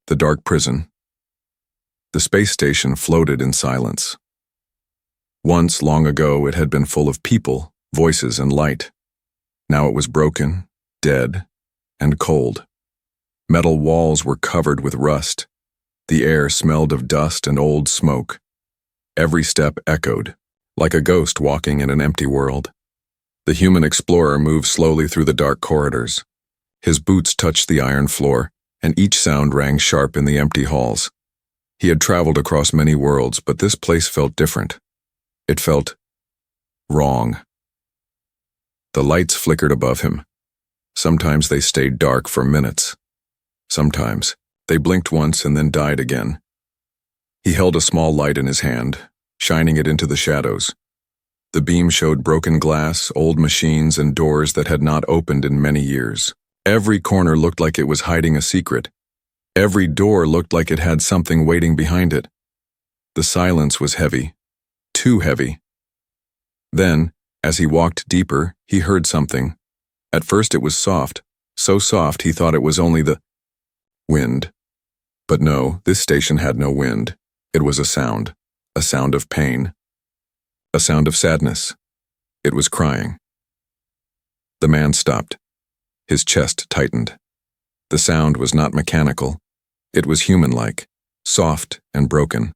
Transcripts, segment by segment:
The dark prison. The space station floated in silence. Once, long ago, it had been full of people, voices, and light. Now it was broken, dead, and cold. Metal walls were covered with rust. The air smelled of dust and old smoke. Every step echoed, like a ghost walking in an empty world. The human explorer moved slowly through the dark corridors. His boots touched the iron floor, and each sound rang sharp in the empty halls. He had traveled across many worlds, but this place felt different. It felt wrong. The lights flickered above him. Sometimes they stayed dark for minutes. Sometimes they blinked once and then died again. He held a small light in his hand, shining it into the shadows. The beam showed broken glass, old machines, and doors that had not opened in many years. Every corner looked like it was hiding a secret. Every door looked like it had something waiting behind it. The silence was heavy, too heavy. Then, as he walked deeper, he heard something. At first it was soft, so soft he thought it was only the wind. But no, this station had no wind. It was a sound of pain, a sound of sadness. It was crying. The man stopped. His chest tightened. The sound was not mechanical. It was human-like, soft and broken,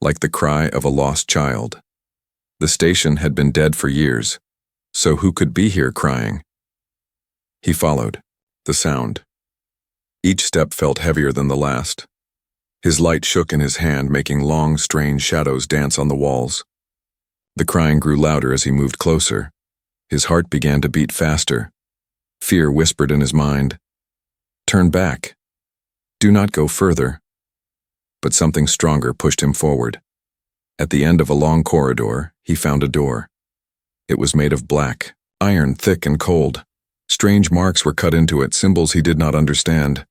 like the cry of a lost child. The station had been dead for years, so who could be here crying? He followed the sound. Each step felt heavier than the last. His light shook in his hand, making long, strange shadows dance on the walls. The crying grew louder as he moved closer. His heart began to beat faster. Fear whispered in his mind, "Turn back. Do not go further." But something stronger pushed him forward. At the end of a long corridor, he found a door. It was made of black, iron, thick and cold. Strange marks were cut into it, symbols he did not understand.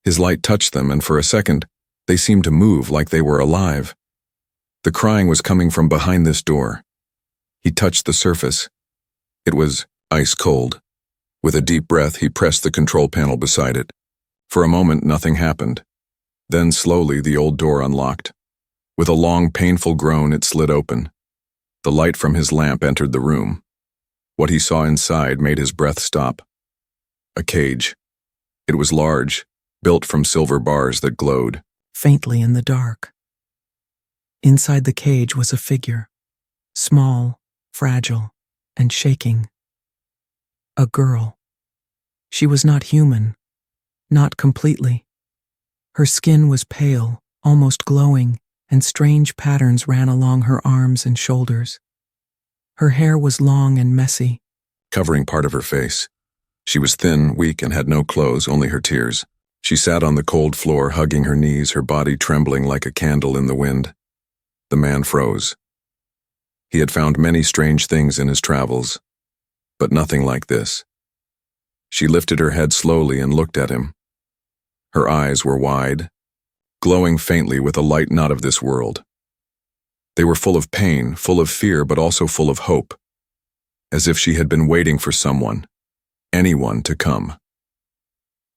His light touched them, and for a second, they seemed to move like they were alive. The crying was coming from behind this door. He touched the surface. It was ice cold. With a deep breath, he pressed the control panel beside it. For a moment, nothing happened. Then slowly, the old door unlocked. With a long, painful groan, it slid open. The light from his lamp entered the room. What he saw inside made his breath stop. A cage. It was large, built from silver bars that glowed faintly in the dark. Inside the cage was a figure, small, fragile, and shaking. A girl. She was not human, not completely. Her skin was pale, almost glowing, and strange patterns ran along her arms and shoulders. Her hair was long and messy, covering part of her face. She was thin, weak, and had no clothes, only her tears. She sat on the cold floor, hugging her knees, her body trembling like a candle in the wind. The man froze. He had found many strange things in his travels, but nothing like this. She lifted her head slowly and looked at him. Her eyes were wide, glowing faintly with a light not of this world. They were full of pain, full of fear, but also full of hope, as if she had been waiting for someone, anyone to come.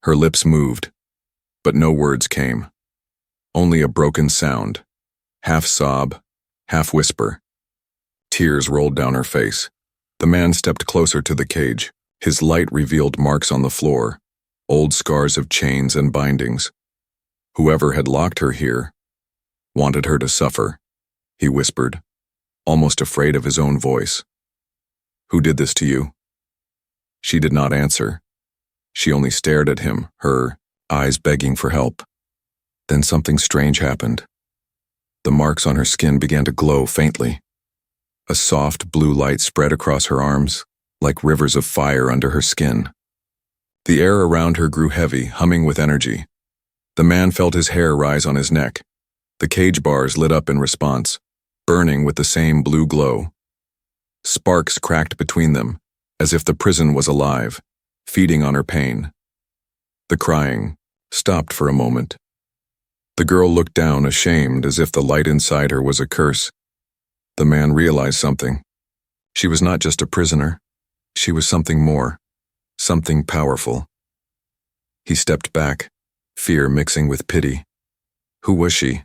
Her lips moved, but no words came. Only a broken sound, half sob, half whisper. Tears rolled down her face. The man stepped closer to the cage. His light revealed marks on the floor, old scars of chains and bindings. Whoever had locked her here wanted her to suffer, he whispered, almost afraid of his own voice. "Who did this to you?" She did not answer. She only stared at him, her eyes begging for help. Then something strange happened. The marks on her skin began to glow faintly. A soft blue light spread across her arms, like rivers of fire under her skin. The air around her grew heavy, humming with energy. The man felt his hair rise on his neck. The cage bars lit up in response, burning with the same blue glow. Sparks cracked between them, as if the prison was alive, feeding on her pain. The crying stopped for a moment. The girl looked down, ashamed, as if the light inside her was a curse. The man realized something. She was not just a prisoner. She was something more, something powerful. He stepped back, fear mixing with pity. Who was she?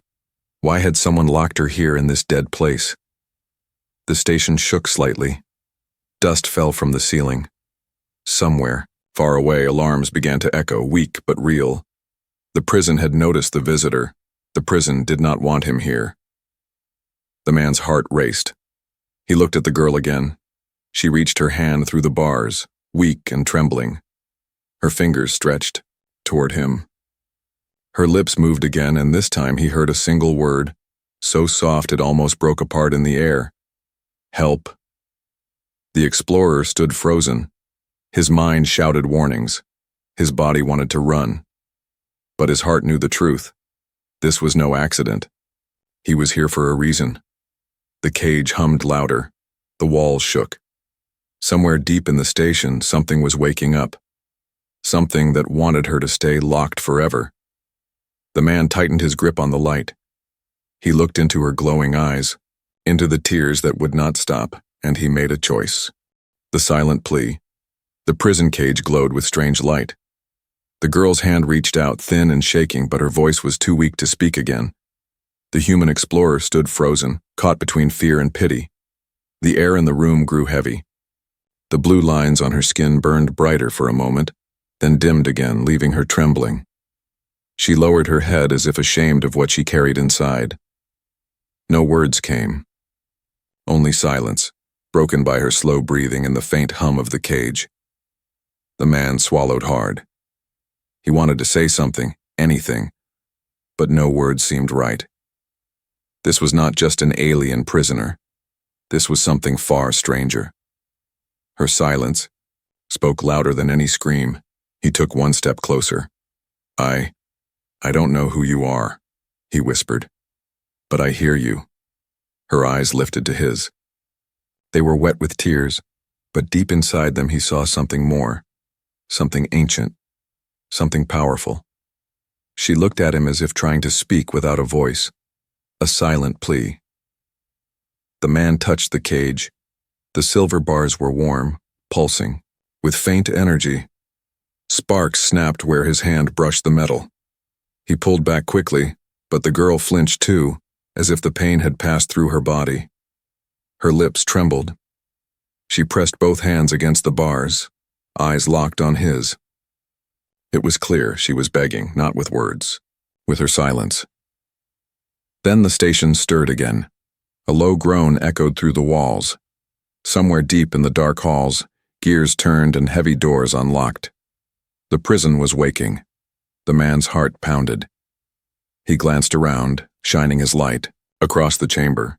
Why had someone locked her here in this dead place? The station shook slightly. Dust fell from the ceiling. Somewhere, far away, alarms began to echo, weak but real. The prison had noticed the visitor. The prison did not want him here. The man's heart raced. He looked at the girl again. She reached her hand through the bars, weak and trembling. Her fingers stretched toward him. Her lips moved again, and this time he heard a single word, so soft it almost broke apart in the air. Help. The explorer stood frozen. His mind shouted warnings. His body wanted to run. But his heart knew the truth. This was no accident. He was here for a reason. The cage hummed louder. The walls shook. Somewhere deep in the station, something was waking up. Something that wanted her to stay locked forever. The man tightened his grip on the light. He looked into her glowing eyes, into the tears that would not stop, and he made a choice. The silent plea. The prison cage glowed with strange light. The girl's hand reached out, thin and shaking, but her voice was too weak to speak again. The human explorer stood frozen, caught between fear and pity. The air in the room grew heavy. The blue lines on her skin burned brighter for a moment, then dimmed again, leaving her trembling. She lowered her head as if ashamed of what she carried inside. No words came. Only silence, broken by her slow breathing and the faint hum of the cage. The man swallowed hard. He wanted to say something, anything, but no words seemed right. This was not just an alien prisoner. This was something far stranger. Her silence spoke louder than any scream. He took one step closer. I don't know who you are, he whispered, but I hear you. Her eyes lifted to his. They were wet with tears, but deep inside them he saw something more, something ancient, something powerful. She looked at him as if trying to speak without a voice, a silent plea. The man touched the cage. The silver bars were warm, pulsing, with faint energy. Sparks snapped where his hand brushed the metal. He pulled back quickly, but the girl flinched too, as if the pain had passed through her body. Her lips trembled. She pressed both hands against the bars, eyes locked on his. It was clear she was begging, not with words, with her silence. Then the station stirred again. A low groan echoed through the walls. Somewhere deep in the dark halls, gears turned and heavy doors unlocked. The prison was waking. The man's heart pounded. He glanced around, shining his light, across the chamber.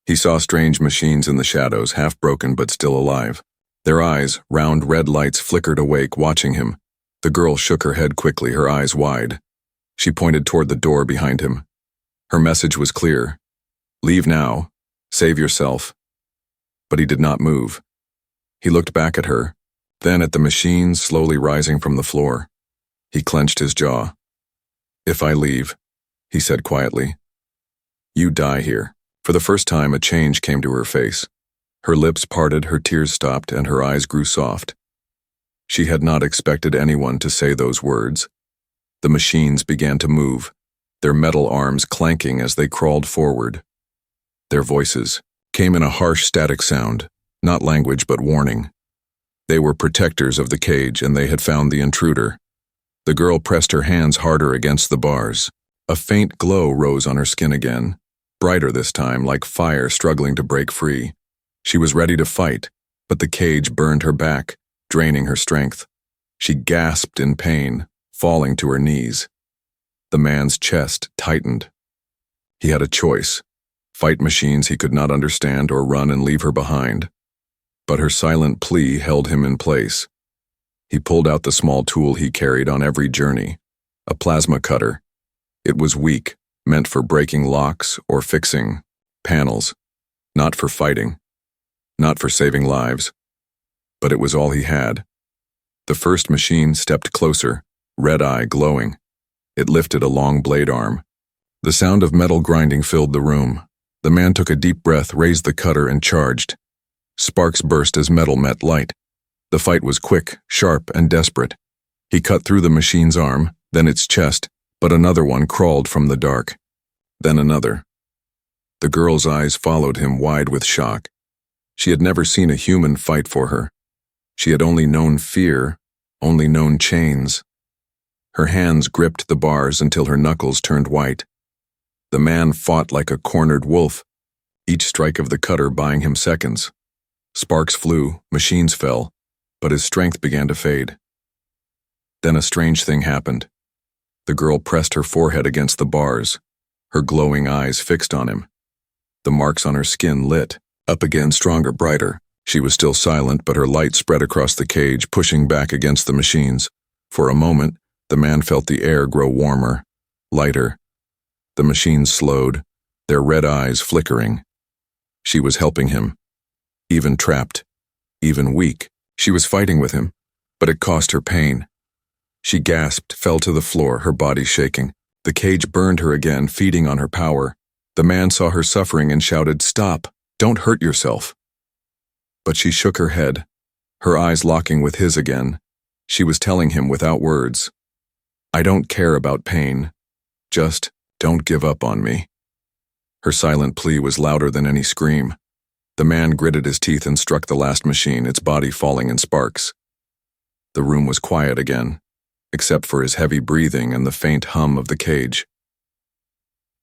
He saw strange machines in the shadows, half broken but still alive. Their eyes, round red lights, flickered awake, watching him. The girl shook her head quickly, her eyes wide. She pointed toward the door behind him. Her message was clear. Leave now. Save yourself. But he did not move. He looked back at her, then at the machines slowly rising from the floor. He clenched his jaw. If I leave, he said quietly, you die here. For the first time, a change came to her face. Her lips parted, her tears stopped, and her eyes grew soft. She had not expected anyone to say those words. The machines began to move, their metal arms clanking as they crawled forward. Their voices came in a harsh static sound, not language but warning. They were protectors of the cage, and they had found the intruder. The girl pressed her hands harder against the bars. A faint glow rose on her skin again, brighter this time, like fire struggling to break free. She was ready to fight, but the cage burned her back, draining her strength. She gasped in pain, falling to her knees. The man's chest tightened. He had a choice: fight machines he could not understand or run and leave her behind. But her silent plea held him in place. He pulled out the small tool he carried on every journey, a plasma cutter. It was weak, meant for breaking locks or fixing panels, not for fighting, not for saving lives. But it was all he had. The first machine stepped closer, red eye glowing. It lifted a long blade arm. The sound of metal grinding filled the room. The man took a deep breath, raised the cutter, and charged. Sparks burst as metal met light. The fight was quick, sharp, and desperate. He cut through the machine's arm, then its chest, But another one crawled from the dark. Then another. The girl's eyes followed him wide with shock. She had never seen a human fight for her. She had only known fear, only known chains. Her hands gripped the bars until her knuckles turned white. The man fought like a cornered wolf, each strike of the cutter buying him seconds. Sparks flew, machines fell, but his strength began to fade. Then a strange thing happened. The girl pressed her forehead against the bars, her glowing eyes fixed on him. The marks on her skin lit, up again stronger, brighter. She was still silent, but her light spread across the cage, pushing back against the machines. For a moment, the man felt the air grow warmer, lighter. The machines slowed, their red eyes flickering. She was helping him. Even trapped, even weak, she was fighting with him, but it cost her pain. She gasped, fell to the floor, her body shaking. The cage burned her again, feeding on her power. The man saw her suffering and shouted, "Stop! Don't hurt yourself!" But she shook her head, her eyes locking with his again. She was telling him without words, "I don't care about pain. Just don't give up on me." Her silent plea was louder than any scream. The man gritted his teeth and struck the last machine, its body falling in sparks. The room was quiet again, except for his heavy breathing and the faint hum of the cage.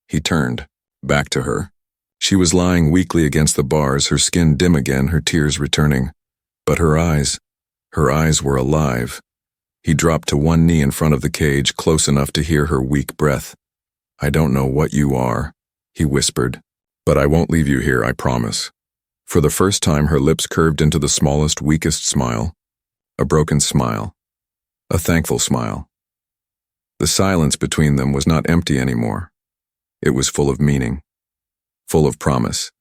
He turned, back to her. She was lying weakly against the bars, her skin dim again, her tears returning. But her eyes were alive. He dropped to one knee in front of the cage, close enough to hear her weak breath. "I don't know what you are," he whispered, "but I won't leave you here, I promise." For the first time, her lips curved into the smallest, weakest smile. A broken smile. A thankful smile. The silence between them was not empty anymore. It was full of meaning, full of promise.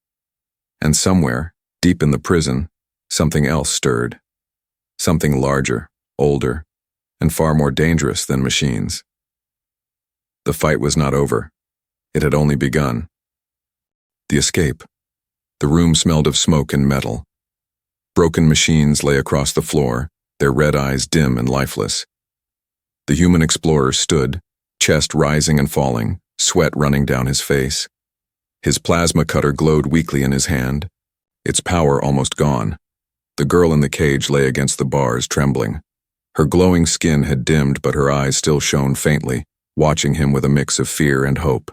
And somewhere, deep in the prison, something else stirred. Something larger, older, and far more dangerous than machines. The fight was not over. It had only begun. The escape. The room smelled of smoke and metal. Broken machines lay across the floor, their red eyes dim and lifeless. The human explorer stood, chest rising and falling, sweat running down his face. His plasma cutter glowed weakly in his hand, its power almost gone. The girl in the cage lay against the bars, trembling. Her glowing skin had dimmed, but her eyes still shone faintly, watching him with a mix of fear and hope.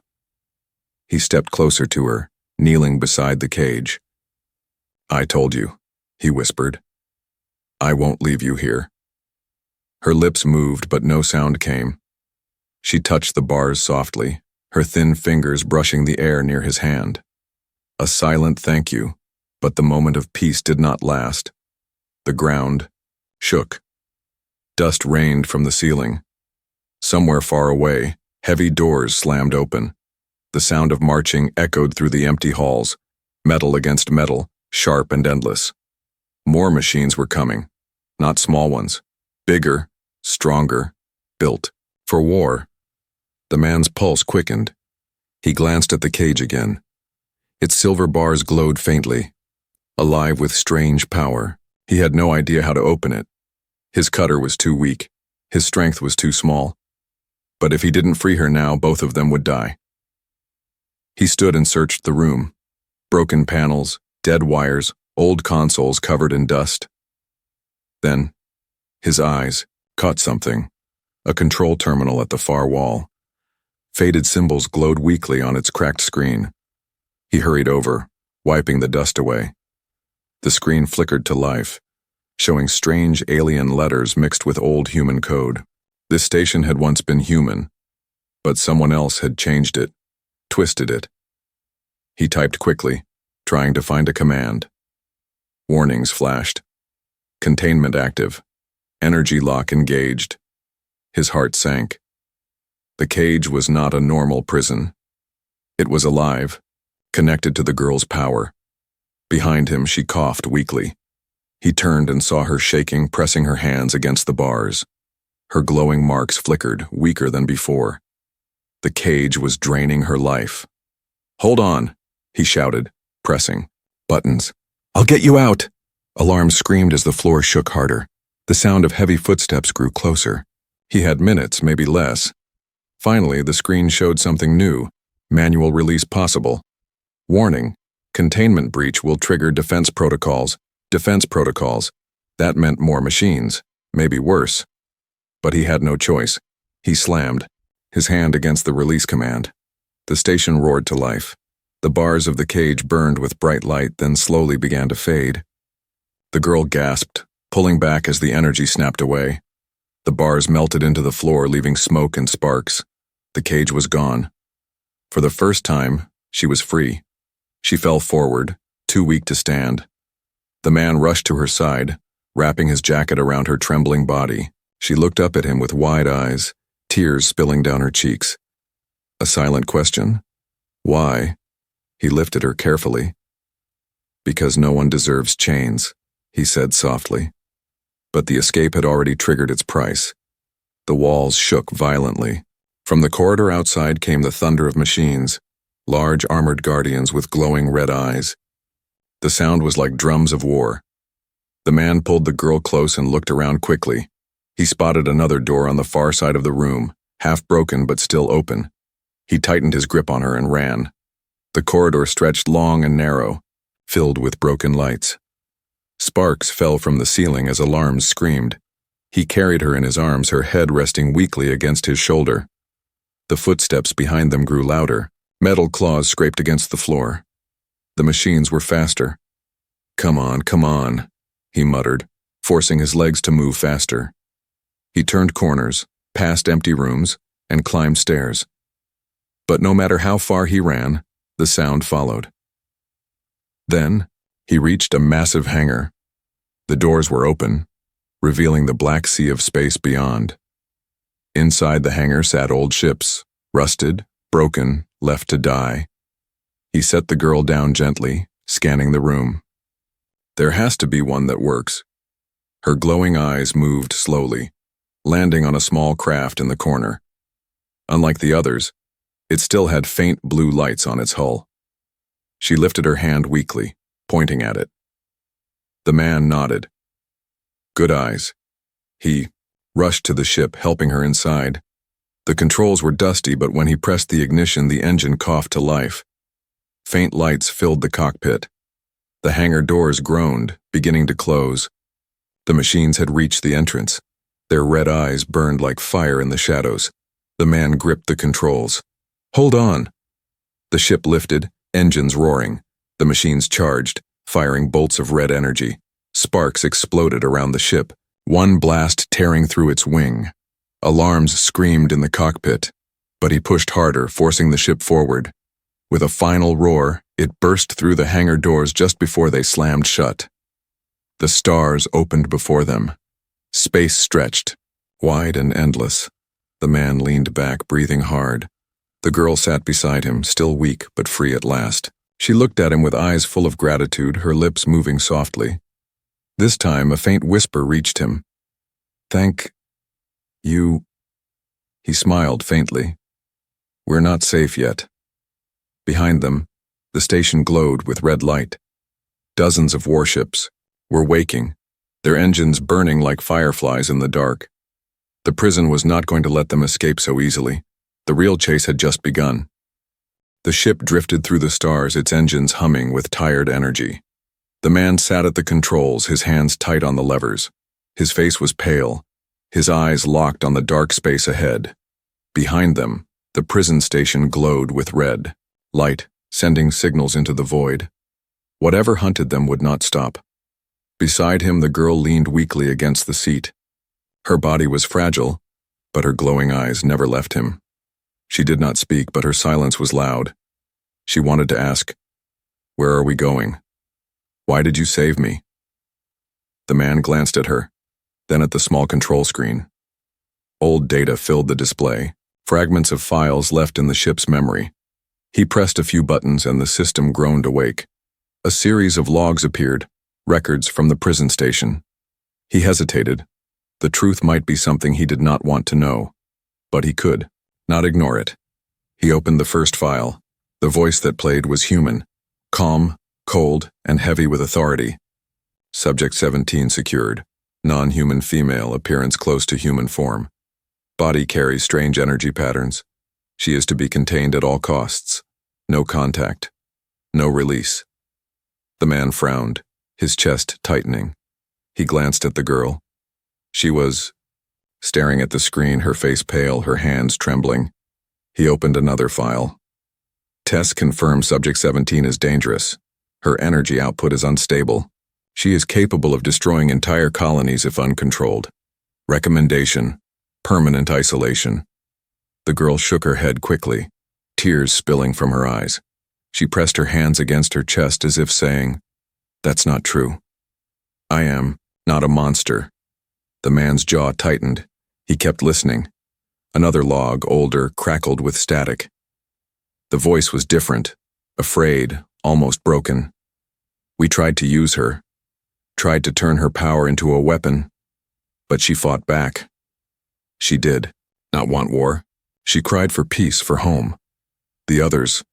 He stepped closer to her, kneeling beside the cage. "I told you," he whispered. "I won't leave you here." Her lips moved, but no sound came. She touched the bars softly, her thin fingers brushing the air near his hand. A silent thank you, but the moment of peace did not last. The ground shook. Dust rained from the ceiling. Somewhere far away, heavy doors slammed open. The sound of marching echoed through the empty halls, metal against metal, sharp and endless. More machines were coming, not small ones, bigger, stronger, built for war. The man's pulse quickened. He glanced at the cage again. Its silver bars glowed faintly, alive with strange power. He had no idea how to open it. His cutter was too weak. His strength was too small. But if he didn't free her now, both of them would die. He stood and searched the room. Broken panels, dead wires, old consoles covered in dust. Then, his eyes caught something, a control terminal at the far wall. Faded symbols glowed weakly on its cracked screen. He hurried over, wiping the dust away. The screen flickered to life, showing strange alien letters mixed with old human code. This station had once been human, but someone else had changed it, twisted it. He typed quickly, trying to find a command. Warnings flashed. Containment active. Energy lock engaged. His heart sank. The cage was not a normal prison. It was alive, connected to the girl's power. Behind him, she coughed weakly. He turned and saw her shaking, pressing her hands against the bars. Her glowing marks flickered, weaker than before. The cage was draining her life. "Hold on," he shouted, pressing. "Buttons. I'll get you out!" Alarms screamed as the floor shook harder. The sound of heavy footsteps grew closer. He had minutes, maybe less. Finally, the screen showed something new. Manual release possible. Warning. Containment breach will trigger defense protocols. Defense protocols. That meant more machines. Maybe worse. But he had no choice. He slammed, his hand against the release command. The station roared to life. The bars of the cage burned with bright light, then slowly began to fade. The girl gasped, pulling back as the energy snapped away. The bars melted into the floor, leaving smoke and sparks. The cage was gone. For the first time, she was free. She fell forward, too weak to stand. The man rushed to her side, wrapping his jacket around her trembling body. She looked up at him with wide eyes, tears spilling down her cheeks. A silent question. Why? He lifted her carefully. Because no one deserves chains, he said softly. But the escape had already triggered its price. The walls shook violently. From the corridor outside came the thunder of machines, large armored guardians with glowing red eyes. The sound was like drums of war. The man pulled the girl close and looked around quickly. He spotted another door on the far side of the room, half broken but still open. He tightened his grip on her and ran. The corridor stretched long and narrow, filled with broken lights. Sparks fell from the ceiling as alarms screamed. He carried her in his arms, her head resting weakly against his shoulder. The footsteps behind them grew louder. Metal claws scraped against the floor. The machines were faster. Come on, he muttered, forcing his legs to move faster. He turned corners, passed empty rooms, and climbed stairs. But no matter how far he ran, the sound followed. Then, he reached a massive hangar. The doors were open, revealing the black sea of space beyond. Inside the hangar sat old ships, rusted, broken, left to die. He set the girl down gently, scanning the room. There has to be one that works. Her glowing eyes moved slowly, landing on a small craft in the corner. Unlike the others, it still had faint blue lights on its hull. She lifted her hand weakly, pointing at it. The man nodded. Good eyes. He rushed to the ship, helping her inside. The controls were dusty, but when he pressed the ignition, the engine coughed to life. Faint lights filled the cockpit. The hangar doors groaned, beginning to close. The machines had reached the entrance. Their red eyes burned like fire in the shadows. The man gripped the controls. Hold on! The ship lifted, engines roaring. The machines charged, firing bolts of red energy. Sparks exploded around the ship, one blast tearing through its wing. Alarms screamed in the cockpit, but he pushed harder, forcing the ship forward. With a final roar, it burst through the hangar doors just before they slammed shut. The stars opened before them. Space stretched, wide and endless. The man leaned back, breathing hard. The girl sat beside him, still weak but free at last. She looked at him with eyes full of gratitude, her lips moving softly. This time, a faint whisper reached him. Thank you. He smiled faintly. We're not safe yet. Behind them, the station glowed with red light. Dozens of warships were waking, their engines burning like fireflies in the dark. The prison was not going to let them escape so easily. The real chase had just begun. The ship drifted through the stars, its engines humming with tired energy. The man sat at the controls, his hands tight on the levers. His face was pale, his eyes locked on the dark space ahead. Behind them, the prison station glowed with red light, sending signals into the void. Whatever hunted them would not stop. Beside him, the girl leaned weakly against the seat. Her body was fragile, but her glowing eyes never left him. She did not speak, but her silence was loud. She wanted to ask, "Where are we going? Why did you save me?" The man glanced at her, then at the small control screen. Old data filled the display, fragments of files left in the ship's memory. He pressed a few buttons and the system groaned awake. A series of logs appeared, records from the prison station. He hesitated. The truth might be something he did not want to know, but he could not ignore it. He opened the first file. The voice that played was human, calm, cold, and heavy with authority. Subject 17 secured. Non-human female, appearance close to human form. Body carries strange energy patterns. She is to be contained at all costs. No contact. No release. The man frowned, his chest tightening. He glanced at the girl. She was staring at the screen, her face pale, her hands trembling. He opened another file. Tests confirm Subject 17 is dangerous. Her energy output is unstable. She is capable of destroying entire colonies if uncontrolled. Recommendation: permanent isolation. The girl shook her head quickly, tears spilling from her eyes. She pressed her hands against her chest as if saying, "That's not true. I am not a monster." The man's jaw tightened. He kept listening. Another log, older, crackled with static. The voice was different, afraid, almost broken. "We tried to use her, tried to turn her power into a weapon, but she fought back. She did not want war. She cried for peace, for home. The others,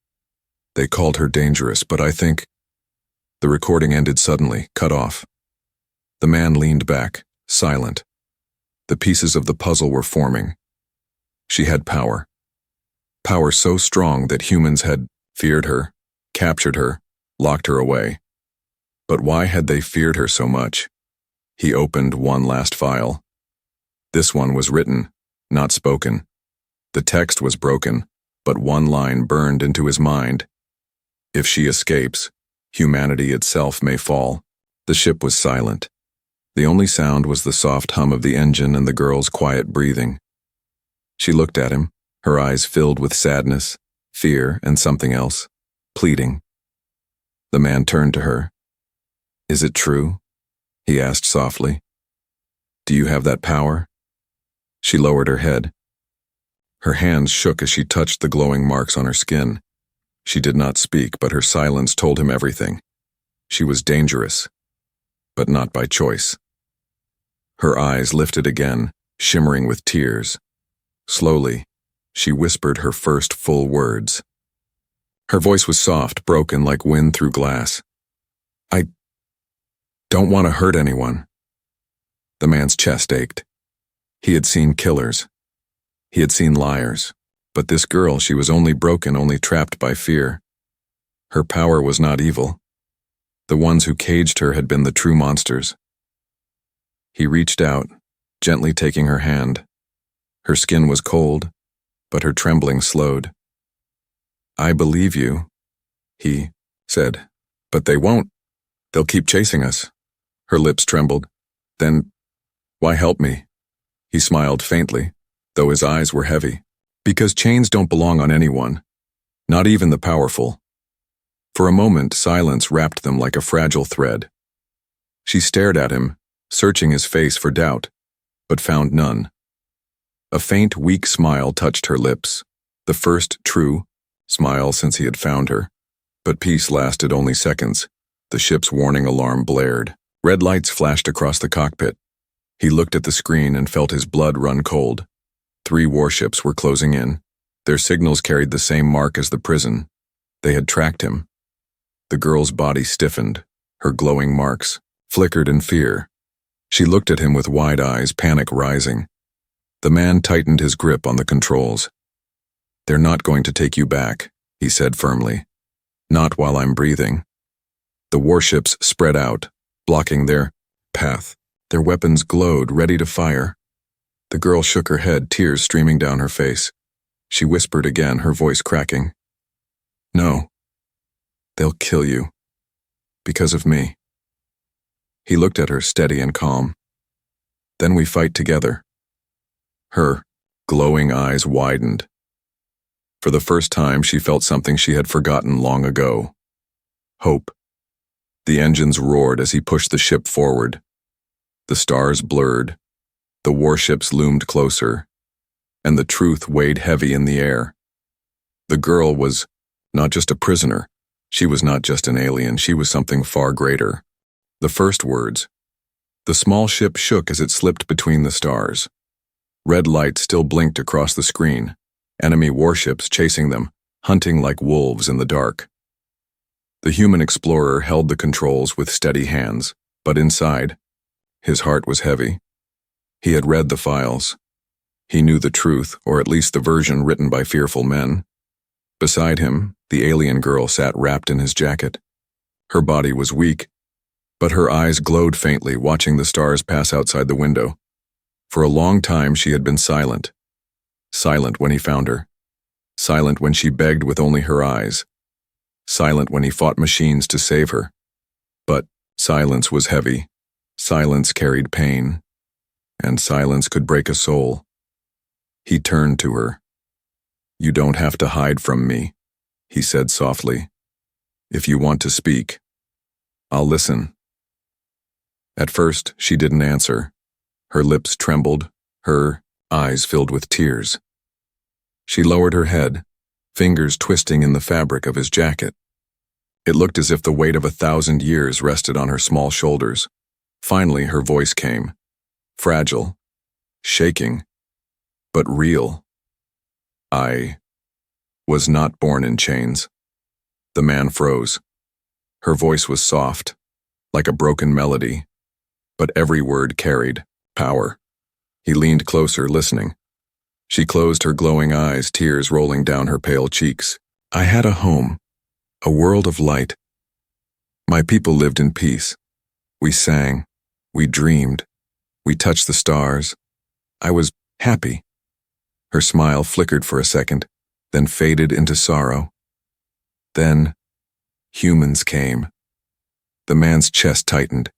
they called her dangerous, but I think..." The recording ended suddenly, cut off. The man leaned back, silent. The pieces of the puzzle were forming. She had power. Power so strong that humans had feared her, captured her, locked her away. But why had they feared her so much? He opened one last file. This one was written, not spoken. The text was broken, but one line burned into his mind. "If she escapes, humanity itself may fall." The ship was silent. The only sound was the soft hum of the engine and the girl's quiet breathing. She looked at him, her eyes filled with sadness, fear, and something else, pleading. The man turned to her. "Is it true?" he asked softly. "Do you have that power?" She lowered her head. Her hands shook as she touched the glowing marks on her skin. She did not speak, but her silence told him everything. She was dangerous, but not by choice. Her eyes lifted again, shimmering with tears. Slowly, she whispered her first full words. Her voice was soft, broken like wind through glass. "I don't want to hurt anyone." The man's chest ached. He had seen killers. He had seen liars. But this girl, she was only broken, only trapped by fear. Her power was not evil. The ones who caged her had been the true monsters. He reached out, gently taking her hand. Her skin was cold, but her trembling slowed. "I believe you," he said, "but they won't. They'll keep chasing us." Her lips trembled. "Then, why help me?" He smiled faintly, though his eyes were heavy. "Because chains don't belong on anyone, not even the powerful." For a moment, silence wrapped them like a fragile thread. She stared at him, searching his face for doubt, but found none. A faint, weak smile touched her lips, the first true smile since he had found her. But peace lasted only seconds. The ship's warning alarm blared. Red lights flashed across the cockpit. He looked at the screen and felt his blood run cold. 3 warships were closing in. Their signals carried the same mark as the prison. They had tracked him. The girl's body stiffened. Her glowing marks flickered in fear. She looked at him with wide eyes, panic rising. The man tightened his grip on the controls. "They're not going to take you back," he said firmly. "Not while I'm breathing." The warships spread out, blocking their path. Their weapons glowed, ready to fire. The girl shook her head, tears streaming down her face. She whispered again, her voice cracking. "No. They'll kill you. Because of me." He looked at her, steady and calm. "Then we fight together." Her glowing eyes widened. For the first time, she felt something she had forgotten long ago. Hope. The engines roared as he pushed the ship forward. The stars blurred. The warships loomed closer, and the truth weighed heavy in the air. The girl was not just a prisoner. She was not just an alien. She was something far greater. The first words. The small ship shook as it slipped between the stars. Red lights still blinked across the screen. Enemy warships chasing them, hunting like wolves in the dark. The human explorer held the controls with steady hands, but inside, his heart was heavy. He had read the files. He knew the truth, or at least the version written by fearful men. Beside him, the alien girl sat wrapped in his jacket. Her body was weak, but her eyes glowed faintly, watching the stars pass outside the window. For a long time she had been silent. Silent when he found her. Silent when she begged with only her eyes. Silent when he fought machines to save her. But silence was heavy. Silence carried pain. And silence could break a soul. He turned to her. "You don't have to hide from me," he said softly. "If you want to speak, I'll listen." At first, she didn't answer. Her lips trembled, her eyes filled with tears. She lowered her head, fingers twisting in the fabric of his jacket. It looked as if the weight of 1,000 years rested on her small shoulders. Finally, her voice came. Fragile, shaking, but real. "I was not born in chains." The man froze. Her voice was soft, like a broken melody, but every word carried power. He leaned closer, listening. She closed her glowing eyes, tears rolling down her pale cheeks. "I had a home, a world of light. My people lived in peace. We sang, we dreamed, we touched the stars. I was happy." Her smile flickered for a second, then faded into sorrow. Then, humans came. The man's chest tightened.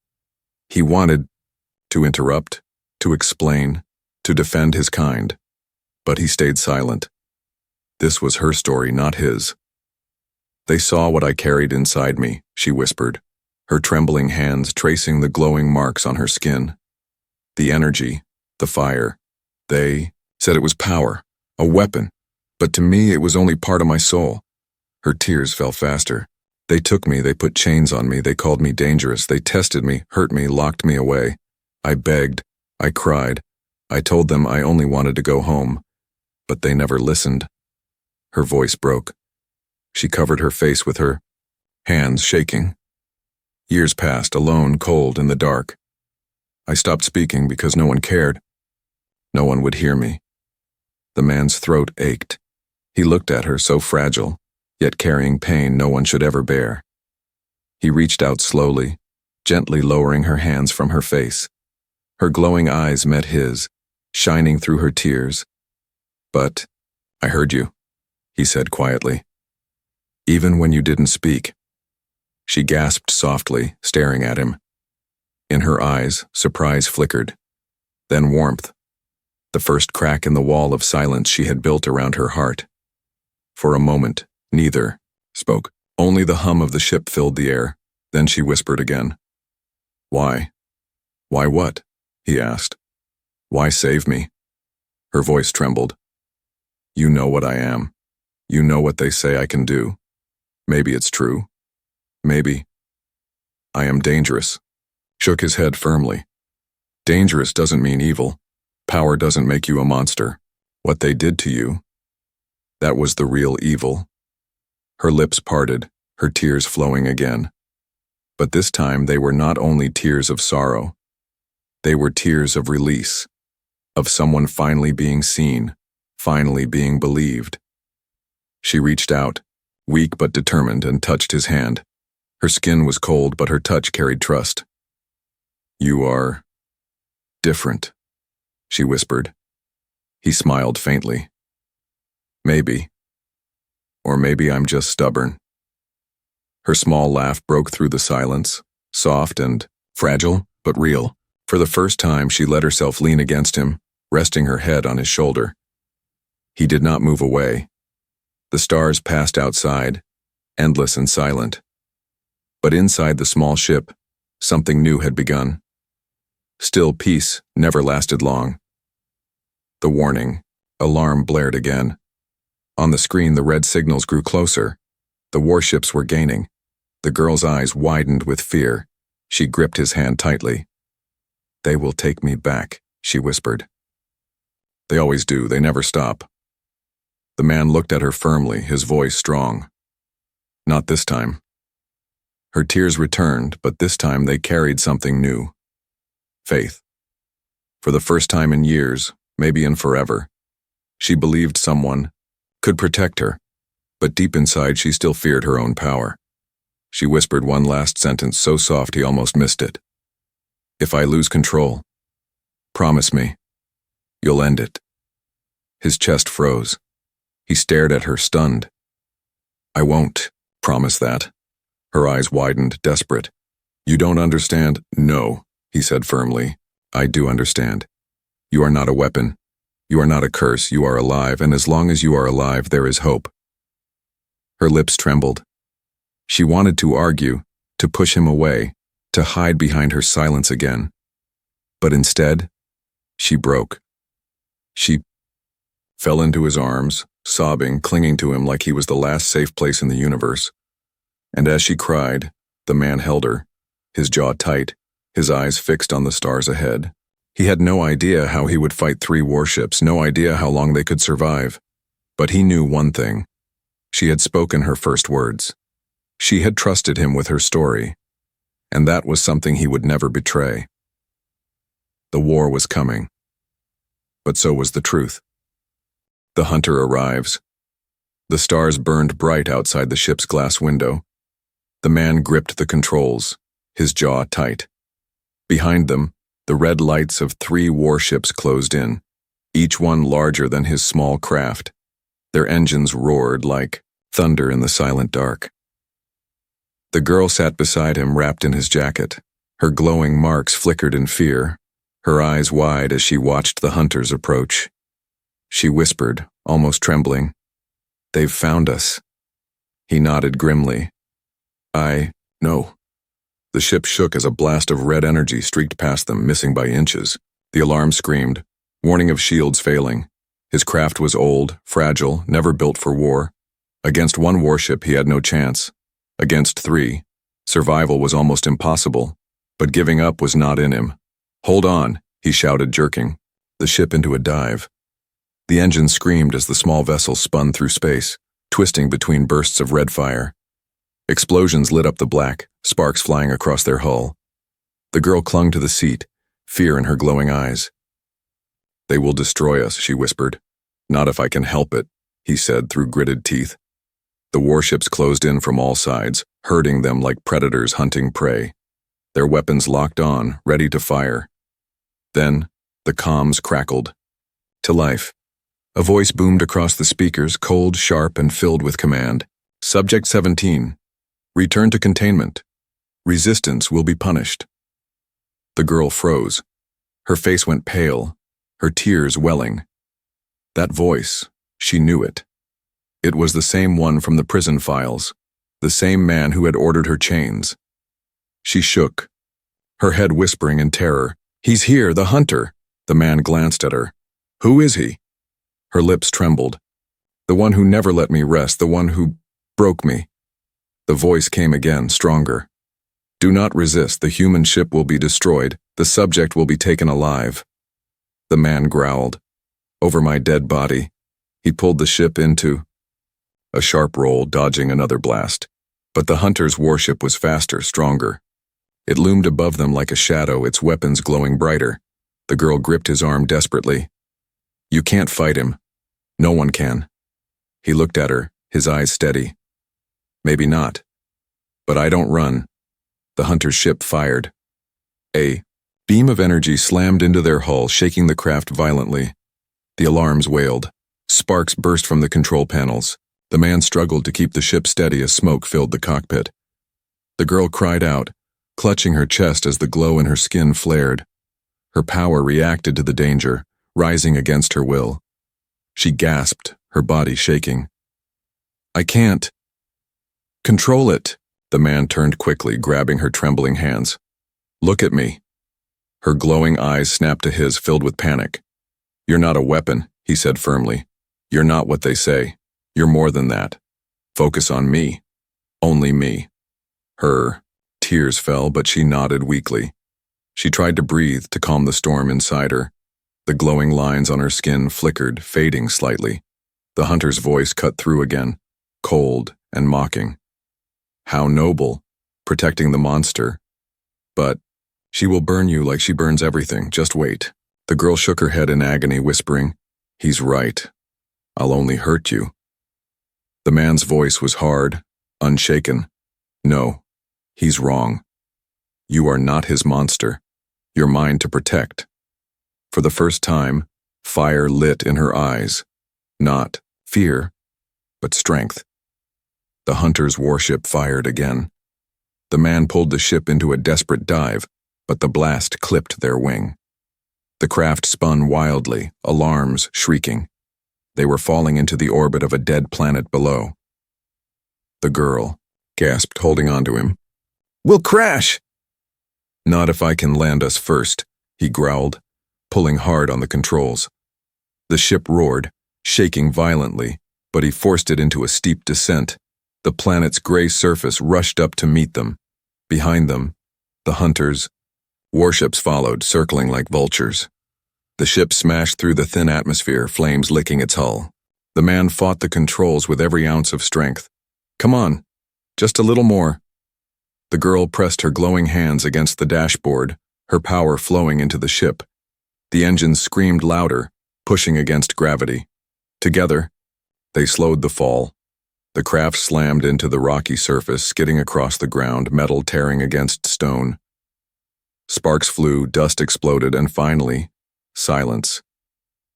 He wanted to interrupt, to explain, to defend his kind. But he stayed silent. This was her story, not his. "They saw what I carried inside me," she whispered, her trembling hands tracing the glowing marks on her skin. "The energy, the fire. They said it was power, a weapon, but to me it was only part of my soul." Her tears fell faster. "They took me, they put chains on me, they called me dangerous, they tested me, hurt me, locked me away. I begged, I cried, I told them I only wanted to go home, but they never listened." Her voice broke. She covered her face with her hands, shaking. Years passed, alone, cold, in the dark. I stopped speaking because no one cared. No one would hear me. The man's throat ached. He looked at her, so fragile, yet carrying pain no one should ever bear. He reached out slowly, gently lowering her hands from her face. Her glowing eyes met his, shining through her tears. "But I heard you," he said quietly. "Even when you didn't speak." She gasped softly, staring at him. In her eyes, surprise flickered. Then warmth. The first crack in the wall of silence she had built around her heart. For a moment, neither spoke. Only the hum of the ship filled the air. Then she whispered again. "Why? Why what?" he asked. "Why save me?" Her voice trembled. "You know what I am. You know what they say I can do. Maybe it's true. Maybe. I am dangerous." Shook his head firmly. "Dangerous doesn't mean evil. Power doesn't make you a monster. What they did to you, that was the real evil." Her lips parted, her tears flowing again. But this time they were not only tears of sorrow. They were tears of release, of someone finally being seen, finally being believed. She reached out, weak but determined, and touched his hand. Her skin was cold, but her touch carried trust. "You are different," she whispered. He smiled faintly. "Maybe. Or maybe I'm just stubborn." Her small laugh broke through the silence, soft and fragile, but real. For the first time, she let herself lean against him, resting her head on his shoulder. He did not move away. The stars passed outside, endless and silent. But inside the small ship, something new had begun. Still, peace never lasted long. The warning, alarm blared again. On the screen, the red signals grew closer. The warships were gaining. The girl's eyes widened with fear. She gripped his hand tightly. "They will take me back," she whispered. "They always do, they never stop." The man looked at her firmly, his voice strong. "Not this time." Her tears returned, but this time they carried something new. Faith. For the first time in years, maybe in forever. She believed someone could protect her, but deep inside she still feared her own power. She whispered one last sentence so soft he almost missed it. "If I lose control, promise me, you'll end it." His chest froze. He stared at her, stunned. "I won't promise that." Her eyes widened, desperate. "You don't understand." "No," he said firmly. "I do understand. You are not a weapon. You are not a curse. You are alive, and as long as you are alive, there is hope." Her lips trembled. She wanted to argue, to push him away, to hide behind her silence again. But instead, she broke. She fell into his arms, sobbing, clinging to him like he was the last safe place in the universe. And as she cried, the man held her, his jaw tight, his eyes fixed on the stars ahead. He had no idea how he would fight 3 warships, no idea how long they could survive. But he knew one thing. She had spoken her first words. She had trusted him with her story, and that was something he would never betray. The war was coming, but so was the truth. The hunter arrives. The stars burned bright outside the ship's glass window. The man gripped the controls, his jaw tight. Behind them, the red lights of 3 warships closed in, each one larger than his small craft. Their engines roared like thunder in the silent dark. The girl sat beside him, wrapped in his jacket. Her glowing marks flickered in fear, her eyes wide as she watched the hunters approach. She whispered, almost trembling, "They've found us." He nodded grimly. "I know." The ship shook as a blast of red energy streaked past them, missing by inches. The alarm screamed, warning of shields failing. His craft was old, fragile, never built for war. Against 1 warship he had no chance. Against 3, survival was almost impossible, but giving up was not in him. "Hold on," he shouted, jerking the ship into a dive. The engine screamed as the small vessel spun through space, twisting between bursts of red fire. Explosions lit up the black, sparks flying across their hull. The girl clung to the seat, fear in her glowing eyes. "They will destroy us," she whispered. "Not if I can help it," he said through gritted teeth. The warships closed in from all sides, herding them like predators hunting prey. Their weapons locked on, ready to fire. Then, the comms crackled. To life. A voice boomed across the speakers, cold, sharp, and filled with command. "Subject 17. Return to containment. Resistance will be punished." The girl froze. Her face went pale, her tears welling. That voice, she knew it. It was the same one from the prison files, the same man who had ordered her chains. She shook, her head whispering in terror. "He's here, the hunter." The man glanced at her. "Who is he?" Her lips trembled. "The one who never let me rest, the one who broke me." The voice came again, stronger. "Do not resist, the human ship will be destroyed, the subject will be taken alive." The man growled. "Over my dead body." He pulled the ship into a sharp roll, dodging another blast. But the hunter's warship was faster, stronger. It loomed above them like a shadow, its weapons glowing brighter. The girl gripped his arm desperately. "You can't fight him. No one can." He looked at her, his eyes steady. "Maybe not. But I don't run." The hunter's ship fired. A beam of energy slammed into their hull, shaking the craft violently. The alarms wailed. Sparks burst from the control panels. The man struggled to keep the ship steady as smoke filled the cockpit. The girl cried out, clutching her chest as the glow in her skin flared. Her power reacted to the danger, rising against her will. She gasped, her body shaking. "I can't control it." The man turned quickly, grabbing her trembling hands. "Look at me." Her glowing eyes snapped to his, filled with panic. "You're not a weapon," he said firmly. "You're not what they say. You're more than that. Focus on me. Only me." Her tears fell, but she nodded weakly. She tried to breathe, to calm the storm inside her. The glowing lines on her skin flickered, fading slightly. The hunter's voice cut through again, cold and mocking. "How noble, protecting the monster. But she will burn you like she burns everything. Just wait." The girl shook her head in agony, whispering, "He's right. I'll only hurt you." The man's voice was hard, unshaken. "No, he's wrong. You are not his monster. You're mine to protect." For the first time, fire lit in her eyes. Not fear, but strength. The hunter's warship fired again. The man pulled the ship into a desperate dive, but the blast clipped their wing. The craft spun wildly, alarms shrieking. They were falling into the orbit of a dead planet below. The girl gasped, holding onto him. "We'll crash!" "Not if I can land us first," he growled, pulling hard on the controls. The ship roared, shaking violently, but he forced it into a steep descent. The planet's gray surface rushed up to meet them. Behind them, the hunters' warships followed, circling like vultures. The ship smashed through the thin atmosphere, flames licking its hull. The man fought the controls with every ounce of strength. "Come on, just a little more." The girl pressed her glowing hands against the dashboard, her power flowing into the ship. The engines screamed louder, pushing against gravity. Together, they slowed the fall. The craft slammed into the rocky surface, skidding across the ground, metal tearing against stone. Sparks flew, dust exploded, and finally, silence.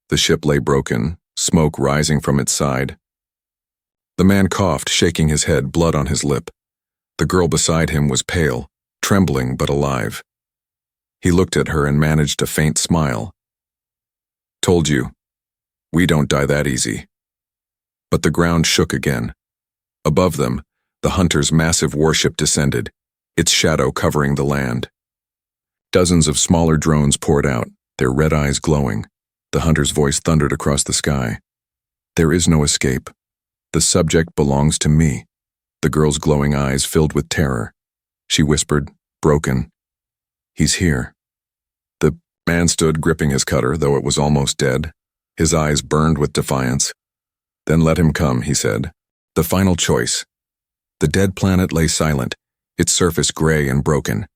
The ship lay broken, smoke rising from its side. The man coughed, shaking his head, blood on his lip. The girl beside him was pale, trembling but alive. He looked at her and managed a faint smile. "Told you, we don't die that easy." But the ground shook again. Above them, the hunter's massive warship descended, its shadow covering the land. Dozens of smaller drones poured out, their red eyes glowing. The hunter's voice thundered across the sky. "There is no escape. The subject belongs to me." The girl's glowing eyes filled with terror. She whispered, broken, "He's here." The man stood gripping his cutter, though it was almost dead. His eyes burned with defiance. "Then let him come," he said. The final choice. The dead planet lay silent, its surface gray and broken.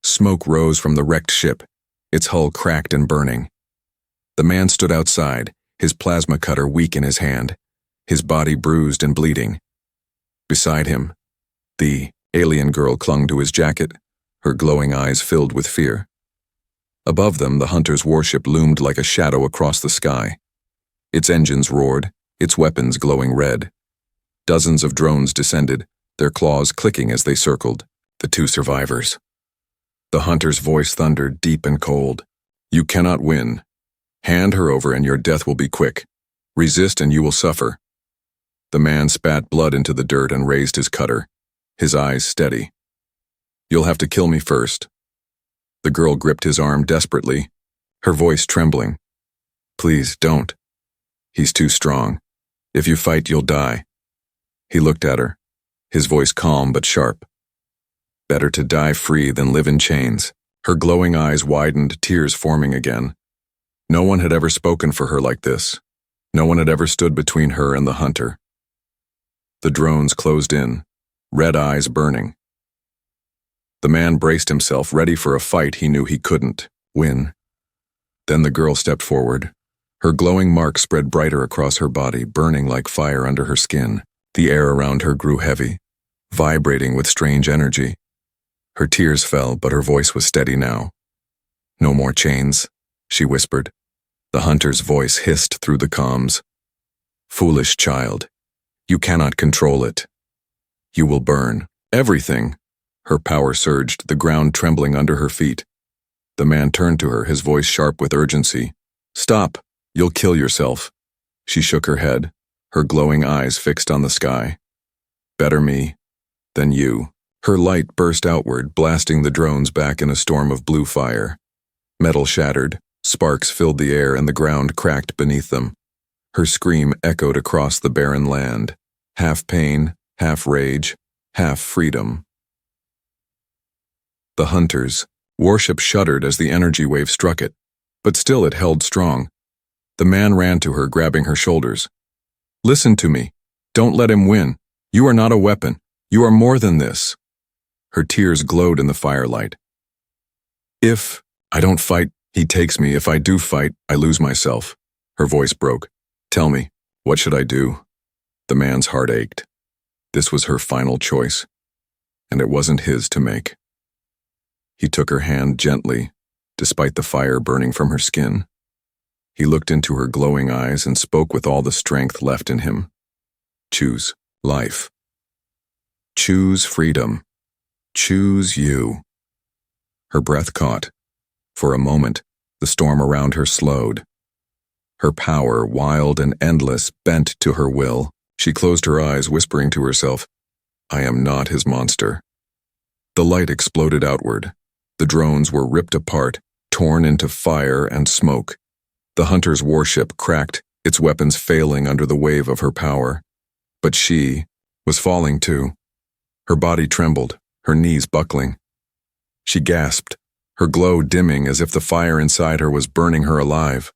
Smoke rose from the wrecked ship, its hull cracked and burning. The man stood outside, his plasma cutter weak in his hand, his body bruised and bleeding. Beside him, the alien girl clung to his jacket, her glowing eyes filled with fear. Above them, the hunter's warship loomed like a shadow across the sky. Its engines roared, its weapons glowing red. Dozens of drones descended, their claws clicking as they circled, the two survivors. The hunter's voice thundered, deep and cold. "You cannot win. Hand her over and your death will be quick. Resist and you will suffer." The man spat blood into the dirt and raised his cutter, his eyes steady. "You'll have to kill me first." The girl gripped his arm desperately, her voice trembling. "Please, don't. He's too strong. If you fight, you'll die." He looked at her, his voice calm but sharp. "Better to die free than live in chains." Her glowing eyes widened, tears forming again. No one had ever spoken for her like this. No one had ever stood between her and the hunter. The drones closed in, red eyes burning. The man braced himself, ready for a fight he knew he couldn't win. Then the girl stepped forward. Her glowing mark spread brighter across her body, burning like fire under her skin. The air around her grew heavy, vibrating with strange energy. Her tears fell, but her voice was steady now. "No more chains," she whispered. The hunter's voice hissed through the comms. "Foolish child, you cannot control it. You will burn everything." Her power surged, the ground trembling under her feet. The man turned to her, his voice sharp with urgency. "Stop, you'll kill yourself." She shook her head, her glowing eyes fixed on the sky. "Better me than you." Her light burst outward, blasting the drones back in a storm of blue fire. Metal shattered, sparks filled the air and the ground cracked beneath them. Her scream echoed across the barren land, half pain, half rage, half freedom. The hunter's warship shuddered as the energy wave struck it, but still it held strong. The man ran to her, grabbing her shoulders. "Listen to me. Don't let him win. You are not a weapon. You are more than this." Her tears glowed in the firelight. "If I don't fight, He takes me. If I do fight, I lose myself. Her voice broke. Tell me, what should I do? The man's heart ached. This was her final choice, and it wasn't his to make. He took her hand gently, despite the fire burning from her skin. He looked into her glowing eyes and spoke with all the strength left in him. Choose life. Choose freedom. Choose you. Her breath caught. For a moment, the storm around her slowed. Her power, wild and endless, bent to her will. She closed her eyes, whispering to herself, I am not his monster. The light exploded outward. The drones were ripped apart, torn into fire and smoke. The hunter's warship cracked, its weapons failing under the wave of her power. But she was falling too. Her body trembled, her knees buckling. She gasped, her glow dimming as if the fire inside her was burning her alive.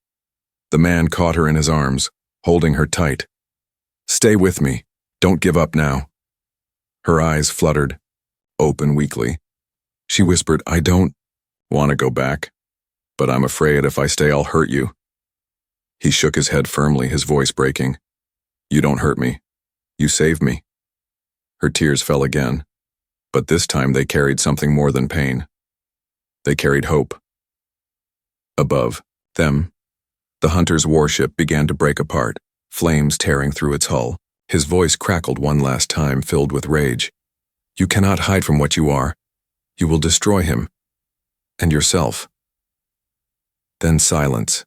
The man caught her in his arms, holding her tight. Stay with me. Don't give up now. Her eyes fluttered, open weakly. She whispered, I don't want to go back, but I'm afraid if I stay, I'll hurt you. He shook his head firmly, his voice breaking. You don't hurt me. You saved me. Her tears fell again, but this time they carried something more than pain. They carried hope. Above them, the hunter's warship began to break apart, flames tearing through its hull. His voice crackled one last time, filled with rage. You cannot hide from what you are. You will destroy him. And yourself. Then silence.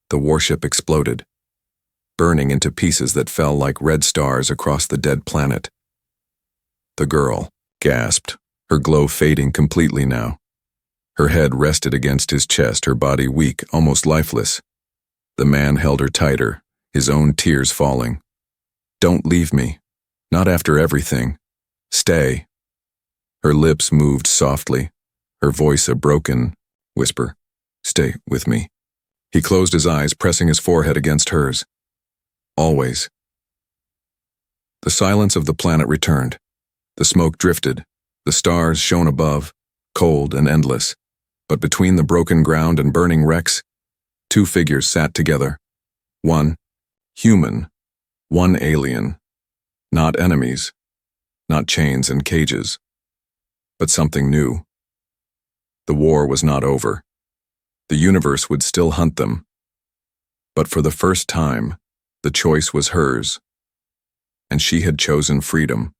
The warship exploded, burning into pieces that fell like red stars across the dead planet. The girl gasped, her glow fading completely now. Her head rested against his chest, her body weak, almost lifeless. The man held her tighter, his own tears falling. Don't leave me. Not after everything. Stay. Her lips moved softly, her voice a broken whisper. Stay with me. He closed his eyes, pressing his forehead against hers. Always. The silence of the planet returned. The smoke drifted. The stars shone above, cold and endless. But between the broken ground and burning wrecks, two figures sat together. One, human. One alien. Not enemies. Not chains and cages. But something new. The war was not over. The universe would still hunt them. But for the first time, the choice was hers. And she had chosen freedom.